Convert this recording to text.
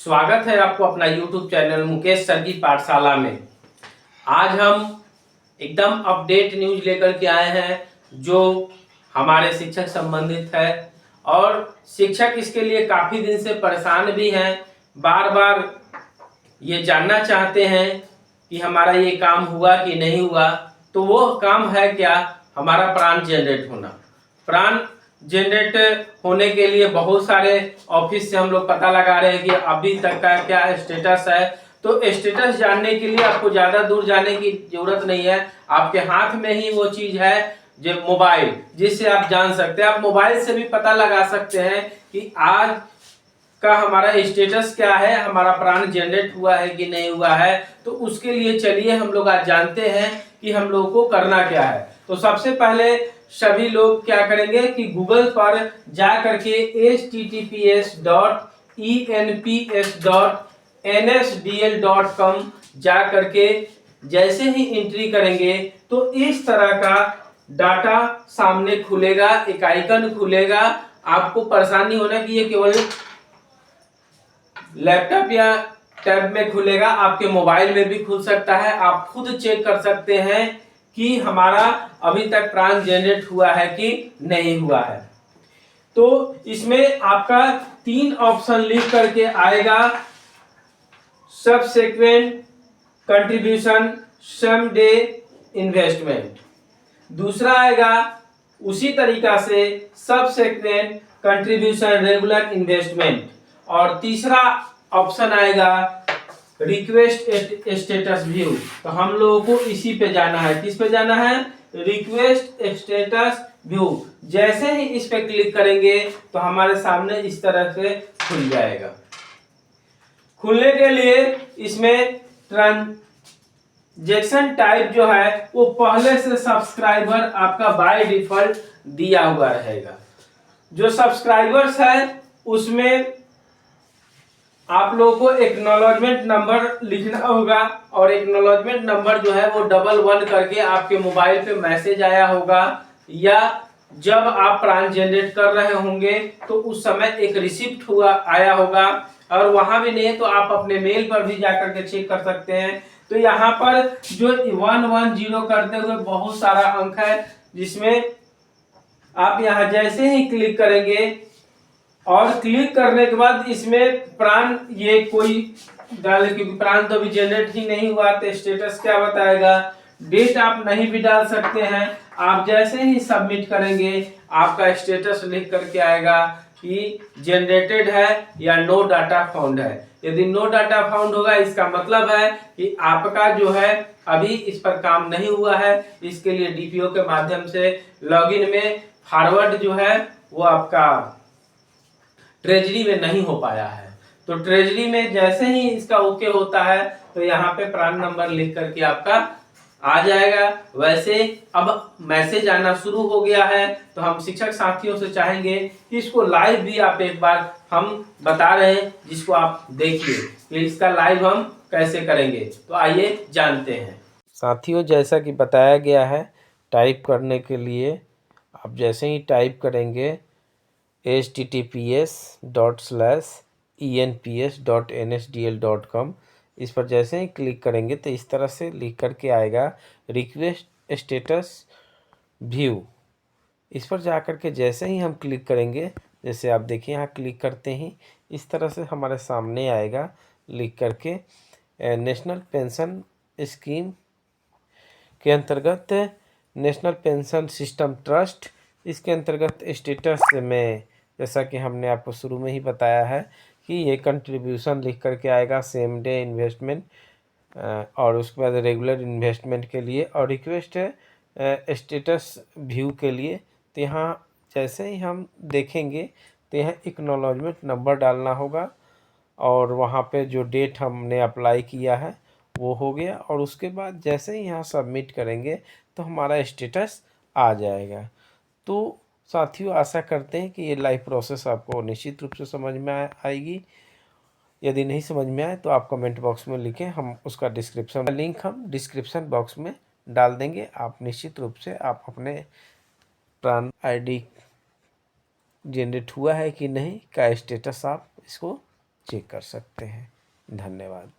स्वागत है आपको अपना YouTube चैनल मुकेश सर की पाठशाला में। आज हम एकदम अपडेट न्यूज लेकर के आए हैं जो हमारे शिक्षक संबंधित है और शिक्षक इसके लिए काफ़ी दिन से परेशान भी हैं। बार बार ये जानना चाहते हैं कि हमारा ये काम हुआ कि नहीं हुआ। तो वो काम है क्या? हमारा प्राण जनरेट होना। प्राण जनरेट होने के लिए बहुत सारे ऑफिस से हम लोग पता लगा रहे हैं कि अभी तक का क्या स्टेटस है। तो स्टेटस जानने के लिए आपको ज़्यादा दूर जाने की जरूरत नहीं है, आपके हाथ में ही वो चीज़ है जो मोबाइल, जिससे आप जान सकते हैं। आप मोबाइल से भी पता लगा सकते हैं कि आज का हमारा स्टेटस क्या है, हमारा प्राण जनरेट हुआ है कि नहीं हुआ है। तो उसके लिए चलिए हम लोग आज जानते हैं कि हम लोगों को करना क्या है। तो सबसे पहले सभी लोग क्या करेंगे कि गूगल पर जा करके https.enps.nsdl.com जा करके जैसे ही एंट्री करेंगे तो इस तरह का डाटा सामने खुलेगा, एक आइकन खुलेगा। आपको परेशानी होना कि ये केवल लैपटॉप या टैब में खुलेगा, आपके मोबाइल में भी खुल सकता है। आप खुद चेक कर सकते हैं कि हमारा अभी तक प्राण जनरेट हुआ है कि नहीं हुआ है। तो इसमें आपका 3 ऑप्शन लिख करके आएगा: subsequent contribution, some day investment. दूसरा आएगा उसी तरीका से सबसेक्वेंट कंट्रीब्यूशन, रेगुलर इन्वेस्टमेंट। और तीसरा ऑप्शन आएगा रिक्वेस्ट स्टेटस व्यू। तो हम लोगों को इसी पे जाना है। किस पे जाना है? Request status view. जैसे ही इस पे क्लिक करेंगे तो हमारे सामने इस तरह से खुल जाएगा। खुलने के लिए इसमें ट्रांजैक्शन टाइप जो है वो पहले से सब्सक्राइबर आपका बाय डिफॉल्ट दिया हुआ रहेगा। जो सब्सक्राइबर्स है उसमें आप लोगों को एक्नॉलेजमेंट नंबर लिखना होगा और एक्नॉलेजमेंट नंबर जो है वो 11 करके आपके मोबाइल पे मैसेज आया होगा, या जब आप प्राण जनरेट कर रहे होंगे तो उस समय एक रिसिप्ट हुआ आया होगा। और वहां भी नहीं तो आप अपने मेल पर भी जाकर के चेक कर सकते हैं। तो यहाँ पर जो 110 करते हुए बहुत सारा अंक है, जिसमें आप यहाँ जैसे ही क्लिक करेंगे और क्लिक करने के बाद इसमें प्राण ये कोई डाले, क्योंकि प्राण तो अभी जनरेट ही नहीं हुआ तो स्टेटस क्या बताएगा। डेट आप नहीं भी डाल सकते हैं। आप जैसे ही सबमिट करेंगे आपका स्टेटस लिख करके आएगा कि जनरेटेड है या नो डाटा फाउंड है। यदि नो डाटा फाउंड होगा इसका मतलब है कि आपका जो है अभी इस पर काम नहीं हुआ है। इसके लिए डीपीओ के माध्यम से लॉगिन में फॉरवर्ड जो है वो आपका ट्रेजरी में नहीं हो पाया है। तो ट्रेजरी में जैसे ही इसका ओके होता है तो यहाँ पे प्राण नंबर लिख करके आपका आ जाएगा। वैसे अब मैसेज आना शुरू हो गया है तो हम शिक्षक साथियों से चाहेंगे कि इसको लाइव भी आप एक बार हम बता रहे हैं, जिसको आप देखिए कि इसका लाइव हम कैसे करेंगे। तो आइए जानते हैं। साथियों, जैसा कि बताया गया है, टाइप करने के लिए आप जैसे ही टाइप करेंगे https://enps.nsdl.com, इस पर जैसे ही क्लिक करेंगे तो इस तरह से लिख करके आएगा रिक्वेस्ट स्टेटस व्यू। इस पर जा कर के जैसे ही हम क्लिक करेंगे, जैसे आप देखिए यहाँ क्लिक करते ही इस तरह से हमारे सामने आएगा लिख करके नेशनल पेंशन स्कीम के अंतर्गत नेशनल पेंशन सिस्टम ट्रस्ट। इसके अंतर्गत स्टेटस में जैसा कि हमने आपको शुरू में ही बताया है कि ये कंट्रीब्यूशन लिख करके आएगा, सेम डे इन्वेस्टमेंट, और उसके बाद रेगुलर इन्वेस्टमेंट के लिए और रिक्वेस्ट स्टेटस व्यू के लिए। तो यहाँ जैसे ही हम देखेंगे तो यहाँ एक्नॉलेजमेंट नंबर डालना होगा और वहाँ पे जो डेट हमने अप्लाई किया है वो हो गया। और उसके बाद जैसे ही यहाँ सबमिट करेंगे तो हमारा स्टेटस आ जाएगा। तो साथियों, आशा करते हैं कि ये लाइव प्रोसेस आपको निश्चित रूप से समझ में आएगी। यदि नहीं समझ में आए तो आप कमेंट बॉक्स में लिखें, हम उसका डिस्क्रिप्शन लिंक हम डिस्क्रिप्शन बॉक्स में डाल देंगे। आप निश्चित रूप से आप अपने प्राण आईडी जनरेट हुआ है कि नहीं का स्टेटस आप इसको चेक कर सकते हैं। धन्यवाद।